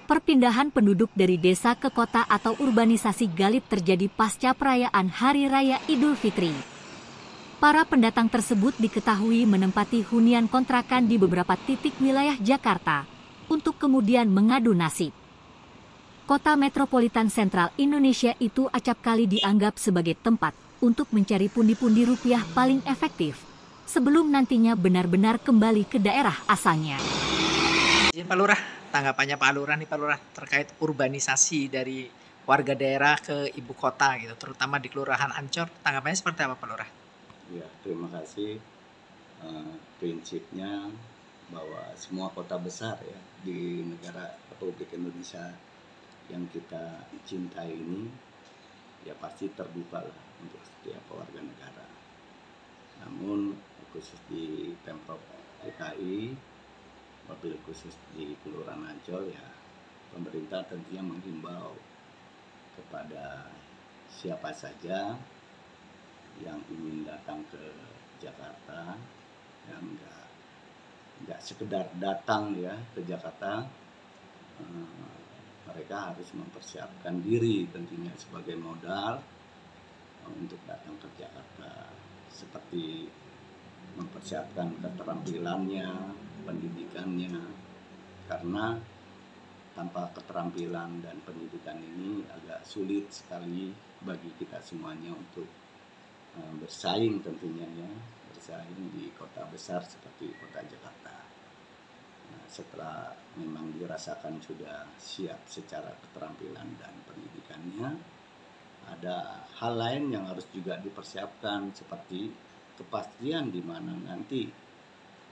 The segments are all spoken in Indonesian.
Perpindahan penduduk dari desa ke kota atau urbanisasi Galip terjadi pasca perayaan Hari Raya Idul Fitri. Para pendatang tersebut diketahui menempati hunian kontrakan di beberapa titik wilayah Jakarta untuk kemudian mengadu nasib. Kota metropolitan sentral Indonesia itu acap kali dianggap sebagai tempat untuk mencari pundi-pundi rupiah paling efektif sebelum nantinya benar-benar kembali ke daerah asalnya. Pak Lurah, tanggapannya Pak Lurah nih Pak Lurah terkait urbanisasi dari warga daerah ke ibu kota gitu, terutama di Kelurahan Ancor, tanggapannya seperti apa Pak Lurah? Ya, terima kasih. Prinsipnya bahwa semua kota besar ya di negara Republik Indonesia yang kita cintai ini ya pasti terbuka lah untuk setiap warga negara. Namun khusus di Pemprov DKI, wabil khusus di Kelurahan Ancol ya pemerintah tentunya menghimbau kepada siapa saja yang ingin datang ke Jakarta yang nggak sekedar datang ya ke Jakarta, mereka harus mempersiapkan diri tentunya sebagai modal untuk datang ke Jakarta, seperti mempersiapkan keterampilannya, pendidikannya, karena tanpa keterampilan dan pendidikan ini agak sulit sekali bagi kita semuanya untuk bersaing tentunya ya, bersaing di kota besar seperti kota Jakarta. Nah, setelah memang dirasakan sudah siap secara keterampilan dan pendidikannya, ada hal lain yang harus juga dipersiapkan seperti kepastian di mana nanti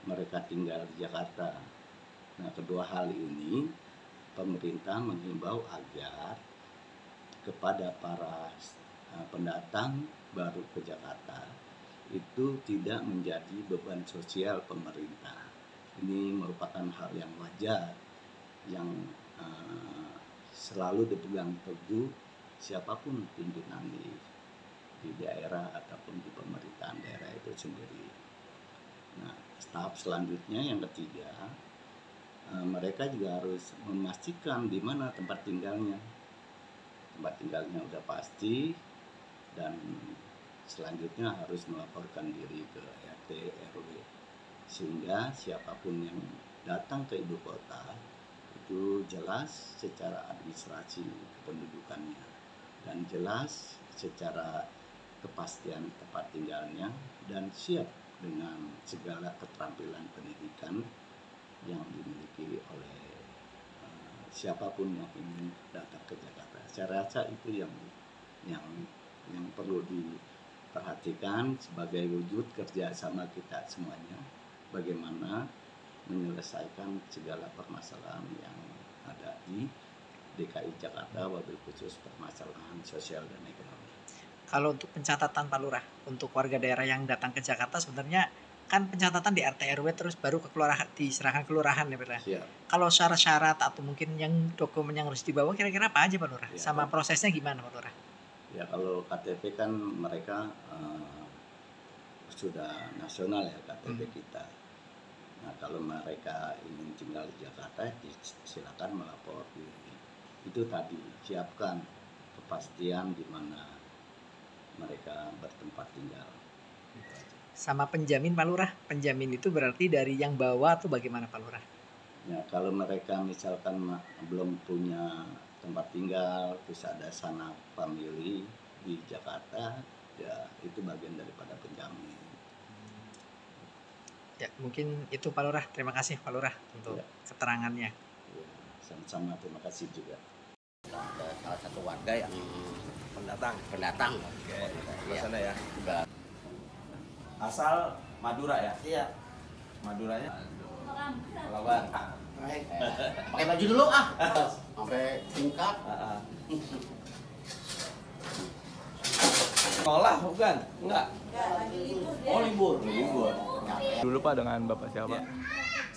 mereka tinggal di Jakarta. Nah, kedua hal ini pemerintah menghimbau agar kepada para pendatang baru ke Jakarta itu tidak menjadi beban sosial pemerintah. Ini merupakan hal yang wajar yang selalu dipegang teguh siapapun pimpinan di daerah ataupun di pemerintahan daerah itu sendiri. Nah, tahap selanjutnya yang ketiga, mereka juga harus memastikan di mana tempat tinggalnya. Tempat tinggalnya udah pasti dan selanjutnya harus melaporkan diri ke RT RW sehingga siapapun yang datang ke ibu kota itu jelas secara administrasi kependudukannya dan jelas secara kepastian tempat tinggalnya dan siap dengan segala keterampilan pendidikan yang dimiliki oleh siapapun yang ingin datang ke Jakarta. Saya rasa itu yang perlu diperhatikan sebagai wujud kerjasama kita semuanya, bagaimana menyelesaikan segala permasalahan yang ada di DKI Jakarta, wabil khusus permasalahan sosial dan ekonomi. Kalau untuk pencatatan Pak Lurah, untuk warga daerah yang datang ke Jakarta sebenarnya kan pencatatan di RT RW terus baru ke kelurahan, diserahkan kelurahan ya Pak Lurah. Kalau syarat-syarat atau mungkin yang dokumen yang harus dibawa kira-kira apa aja Pak Lurah? Ya, sama prosesnya gimana Pak Lurah? Ya kalau KTP kan mereka sudah nasional ya KTP kita. Nah kalau mereka ingin tinggal di Jakarta silakan melapor diri. Itu tadi siapkan kepastian di mana mereka bertempat tinggal. Sama penjamin Pak Lurah, penjamin itu berarti dari yang bawa atau bagaimana Pak Lurah? Ya kalau mereka misalkan belum punya tempat tinggal, terus ada sanak famili di Jakarta, ya itu bagian daripada penjamin. Ya mungkin itu Pak Lurah, terima kasih Pak Lurah untuk keterangannya. Ya, sama-sama, terima kasih juga. Ada salah satu warga yang pendatang. Oke. Di sana ya. Asal Madura ya? Iya. Maduranya? Palawan. Pakai baju dulu sampai tingkat. Sekolah bukan? Enggak. Oh libur. Dulu Pak dengan Bapak siapa? Ya.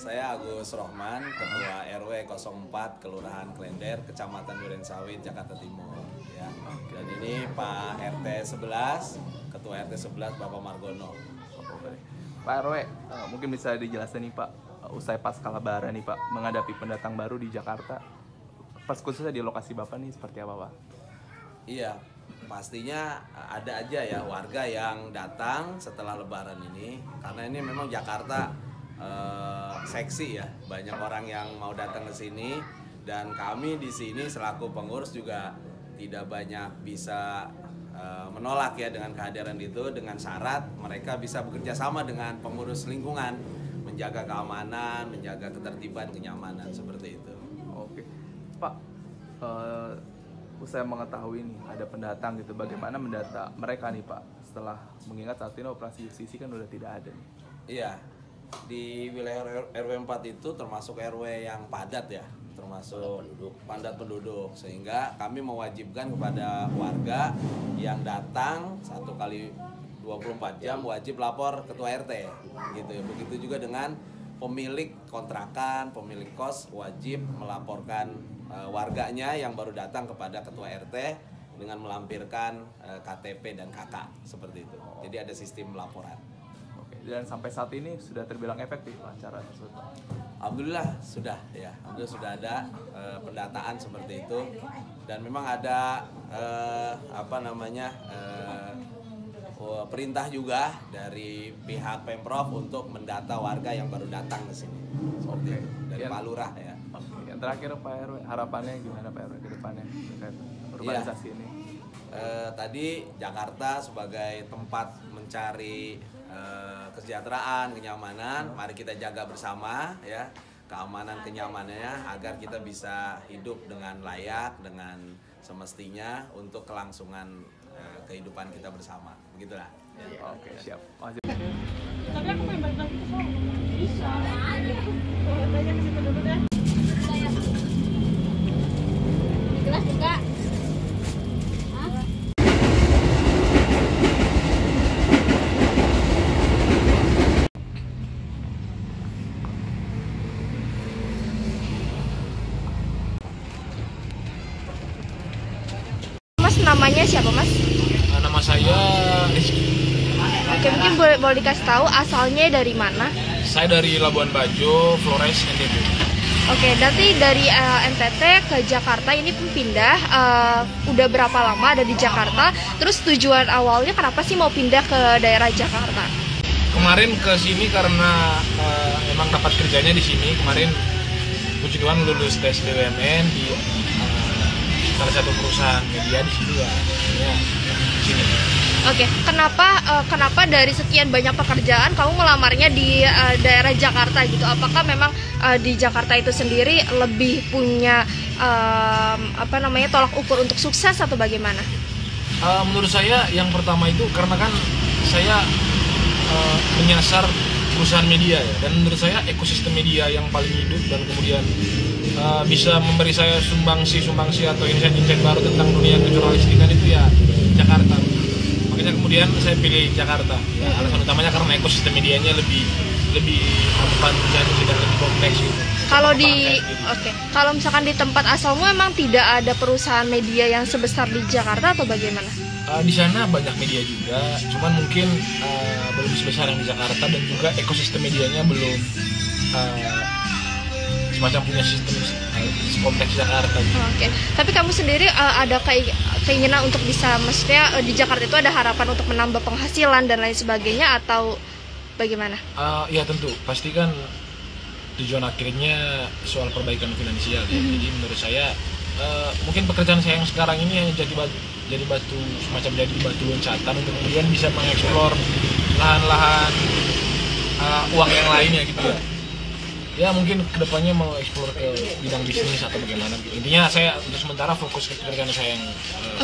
Saya Agus Rohman, Ketua RW 04 Kelurahan Klender, Kecamatan Durensawit, Jakarta Timur. Ya. Dan ini Pak RT 11, Ketua RT 11 Bapak Margono. Pak RW, mungkin bisa dijelaskan nih Pak, usai pasca Lebaran nih Pak, menghadapi pendatang baru di Jakarta, pas khususnya di lokasi Bapak nih seperti apa, Pak? Iya, pastinya ada aja ya warga yang datang setelah Lebaran ini, karena ini memang Jakarta seksi ya, banyak orang yang mau datang ke sini, dan kami di sini selaku pengurus juga tidak banyak bisa menolak ya dengan kehadiran itu, dengan syarat mereka bisa bekerja sama dengan pengurus lingkungan, menjaga keamanan, menjaga ketertiban, kenyamanan seperti itu. Oke, Pak. Saya mengetahui nih ada pendatang gitu, bagaimana mendata mereka nih Pak, setelah mengingat saat ini operasi justisi kan udah tidak ada nih. Iya, di wilayah RW 4 itu termasuk RW yang padat ya, termasuk padat penduduk, sehingga kami mewajibkan kepada warga yang datang 1 kali 24 jam wajib lapor ketua RT gitu ya. Begitu juga dengan pemilik kontrakan, pemilik kos wajib melaporkan warganya yang baru datang kepada ketua RT dengan melampirkan KTP dan KK seperti itu. Jadi ada sistem laporan. Oke, dan sampai saat ini sudah terbilang efektif acara tersebut, Pak? Alhamdulillah sudah ya, alhamdulillah sudah ada pendataan seperti itu, dan memang ada perintah juga dari pihak Pemprov untuk mendata warga yang baru datang ke sini. Seperti itu dari Pak Lurah ya. Yang terakhir Pak RW, harapannya gimana Pak RW ke depannya terkait urbanisasi ini? Tadi Jakarta sebagai tempat mencari kesejahteraan, kenyamanan, mari kita jaga bersama ya keamanan kenyamanannya agar kita bisa hidup dengan layak, dengan semestinya untuk kelangsungan kehidupan kita bersama. Begitulah. Ya. Oke, siap. Makasih. Tapi aku pengen balik lagi ke Solo. Bisa. Gelas juga. Mas, namanya siapa Mas? Nama saya Rizky. Oke, mungkin boleh dikasih tahu asalnya dari mana? Saya dari Labuan Bajo, Flores, NTB. Oke, nanti dari NTT ke Jakarta ini pun pindah. Udah berapa lama ada di Jakarta? Terus tujuan awalnya kenapa sih mau pindah ke daerah Jakarta? Kemarin ke sini karena emang dapat kerjanya di sini. Kemarin puji Tuhan lulus tes BUMN di salah satu perusahaan media di sini ya. Di sini. Oke, kenapa dari sekian banyak pekerjaan kamu melamarnya di daerah Jakarta gitu? Apakah memang di Jakarta itu sendiri lebih punya tolak ukur untuk sukses atau bagaimana? Menurut saya yang pertama itu karena kan saya menyasar perusahaan media ya, dan menurut saya ekosistem media yang paling hidup dan kemudian bisa memberi saya sumbangsi atau insight baru tentang dunia kejurnalistikan itu ya Jakarta. Makanya kemudian saya pilih Jakarta. Ya, alasan utamanya karena ekosistem medianya lebih panjang dan lebih kompleks gitu. Kalau misalkan di tempat asalmu emang tidak ada perusahaan media yang sebesar di Jakarta atau bagaimana? Di sana banyak media juga, cuman mungkin belum sebesar yang di Jakarta, dan juga ekosistem medianya belum semacam punya sistem kompleks Jakarta. Oke. Tapi kamu sendiri ada keinginan untuk bisa, maksudnya di Jakarta itu ada harapan untuk menambah penghasilan dan lain sebagainya atau bagaimana? Ya tentu, pasti kan tujuan akhirnya soal perbaikan finansial. Jadi menurut saya mungkin pekerjaan saya yang sekarang ini hanya jadi batu loncatan untuk kemudian bisa mengeksplor lahan-lahan uang yang lainnya gitu ya. Ya mungkin kedepannya mau eksplor ke bidang bisnis atau bagaimana. Intinya saya untuk sementara fokus ke pekerjaan saya yang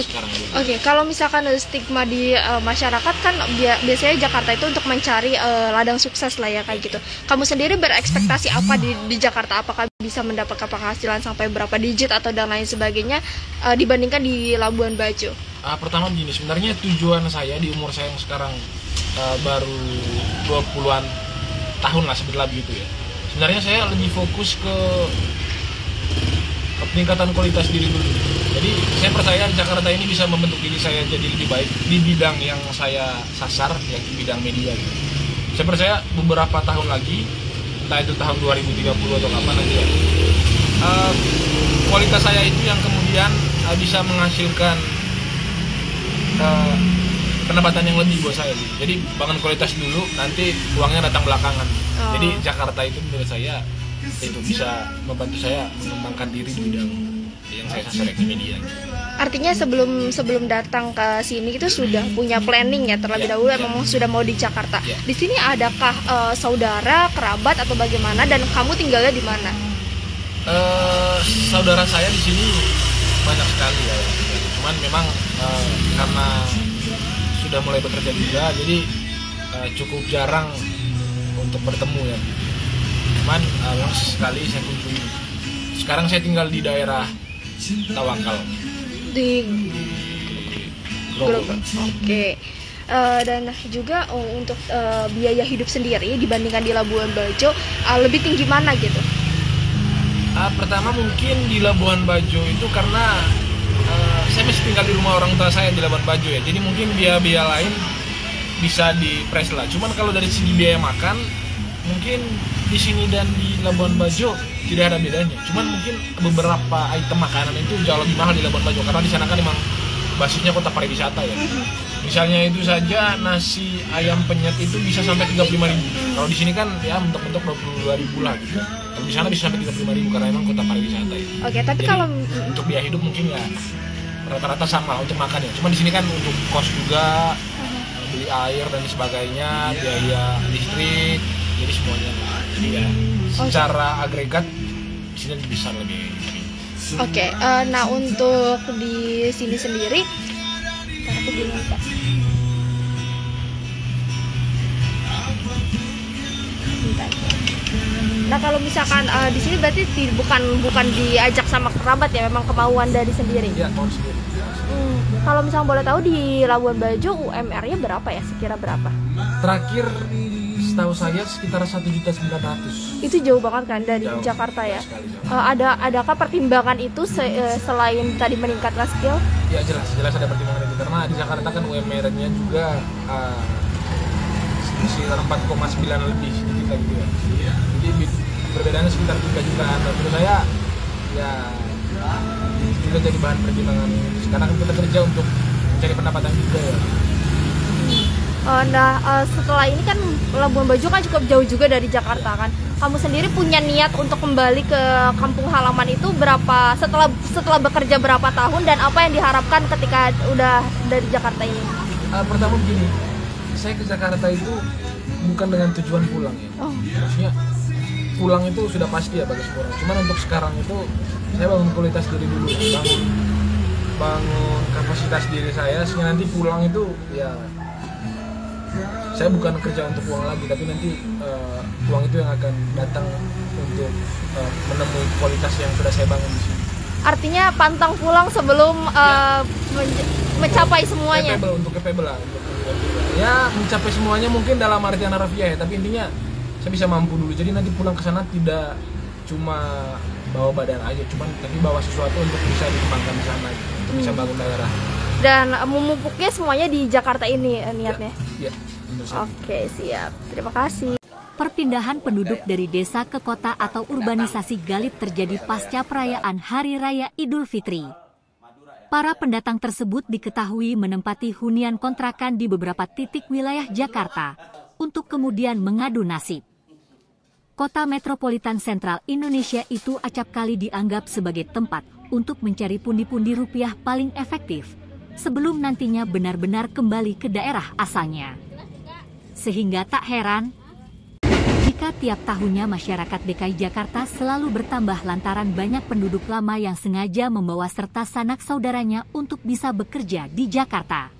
sekarang ini. Oke, kalau misalkan stigma di masyarakat kan biasanya Jakarta itu untuk mencari ladang sukses lah ya kayak gitu. Kamu sendiri berekspektasi apa di Jakarta? Apakah bisa mendapatkan penghasilan sampai berapa digit atau dan lain sebagainya dibandingkan di Labuan Bajo? Pertama begini, sebenarnya tujuan saya di umur saya yang sekarang baru 20-an tahun lah sebenarnya gitu ya. Sebenarnya saya lebih fokus ke peningkatan kualitas diri dulu. Jadi saya percaya Jakarta ini bisa membentuk diri saya jadi lebih baik di bidang yang saya sasar, yaitu bidang media. Saya percaya beberapa tahun lagi, entah itu tahun 2030 atau kapan nanti ya, kualitas saya itu yang kemudian bisa menghasilkan pendapatan yang lebih buat saya. Jadi bangun kualitas dulu, nanti uangnya datang belakangan. Jadi Jakarta itu menurut saya itu bisa membantu saya mengembangkan diri di bidang yang saya sasar di media. Artinya sebelum datang ke sini itu sudah punya planning ya terlebih dahulu, memang sudah mau di Jakarta. Di sini adakah saudara, kerabat atau bagaimana, dan kamu tinggalnya di mana? Saudara saya di sini banyak sekali ya. Cuman memang karena sudah mulai bekerja juga, jadi cukup jarang untuk bertemu ya. Cuman sekali saya kunjungi. Sekarang saya tinggal di daerah Tawakal. Di Grobogan. Oke. Dan juga untuk biaya hidup sendiri dibandingkan di Labuan Bajo lebih tinggi mana gitu? Pertama mungkin di Labuan Bajo itu karena saya masih tinggal di rumah orang tua saya di Labuan Bajo ya. Jadi mungkin biaya lain bisa dipres lah. Cuman kalau dari segi biaya makan mungkin di sini dan di Labuan Bajo tidak ada bedanya. Cuman mungkin beberapa item makanan itu jauh lebih mahal di Labuan Bajo karena di sana kan memang basisnya kota pariwisata ya. Misalnya itu saja nasi ayam penyet itu bisa sampai 35.000. Kalau di sini kan ya mentok-mentok 22.000 lah gitu. Kalau di sana bisa sampai 35.000 karena memang kota pariwisata ya. Oke, tapi jadi, kalau untuk biaya hidup mungkin ya rata-rata sama untuk makan ya. Cuma di sini kan untuk kos juga, beli air dan sebagainya, biaya listrik, jadi semuanya. Jadi ya secara agregat di sini lebih besar lebih. Oke, nah untuk di sini sendiri, aku bingung Pak. Nah kalau misalkan di sini berarti bukan diajak sama kerabat ya, memang kemauan dari sendiri. Iya, kemauan sendiri. Kalau misalnya boleh tahu di Labuan Bajo UMR-nya berapa ya? Sekira berapa? Terakhir setahu saya sekitar 1.900.000. Itu jauh banget kan dari Jakarta ya? Adakah pertimbangan itu selain tadi meningkatkan skill? Ya jelas ada pertimbangan itu karena di Jakarta kan UMR-nya juga sekitar 4,9 lebih sedikit lagi ya. Jadi perbedaannya sekitar 3 jutaan. Dan menurut saya ya juga jadi bahan pertimbangan. Sekarang kita kerja untuk mencari pendapatan juga ya. Setelah ini kan Labuan Bajo kan cukup jauh juga dari Jakarta kan. Kamu sendiri punya niat untuk kembali ke kampung halaman itu berapa setelah bekerja berapa tahun, dan apa yang diharapkan ketika udah dari Jakarta ini? Pertama begini, saya ke Jakarta itu bukan dengan tujuan pulang ya. Maksudnya pulang itu sudah pasti ya bagi semua orang. Cuman untuk sekarang itu saya bangun kualitas diri dulu, bangun kapasitas diri saya sehingga nanti pulang itu ya saya bukan kerja untuk uang lagi, tapi nanti uang itu yang akan datang untuk menemui kualitas yang sudah saya bangun di sini. Artinya pantang pulang sebelum mencapai semuanya. Capable lah. Ya mencapai semuanya mungkin dalam artian harfiah ya, tapi intinya saya bisa mampu dulu. Jadi nanti pulang ke sana tidak cuma bawa badan aja, tapi bawa sesuatu untuk bisa dikembangkan di sana, untuk bisa bangun daerah. Dan memupuknya semuanya di Jakarta ini niatnya. Ya. Oke, siap. Terima kasih. Perpindahan penduduk dari desa ke kota atau urbanisasi Galip terjadi pasca perayaan Hari Raya Idul Fitri. Para pendatang tersebut diketahui menempati hunian kontrakan di beberapa titik wilayah Jakarta untuk kemudian mengadu nasib. Kota metropolitan sentral Indonesia itu acap kali dianggap sebagai tempat untuk mencari pundi-pundi rupiah paling efektif sebelum nantinya benar-benar kembali ke daerah asalnya. Sehingga tak heran jika tiap tahunnya masyarakat DKI Jakarta selalu bertambah lantaran banyak penduduk lama yang sengaja membawa serta sanak saudaranya untuk bisa bekerja di Jakarta.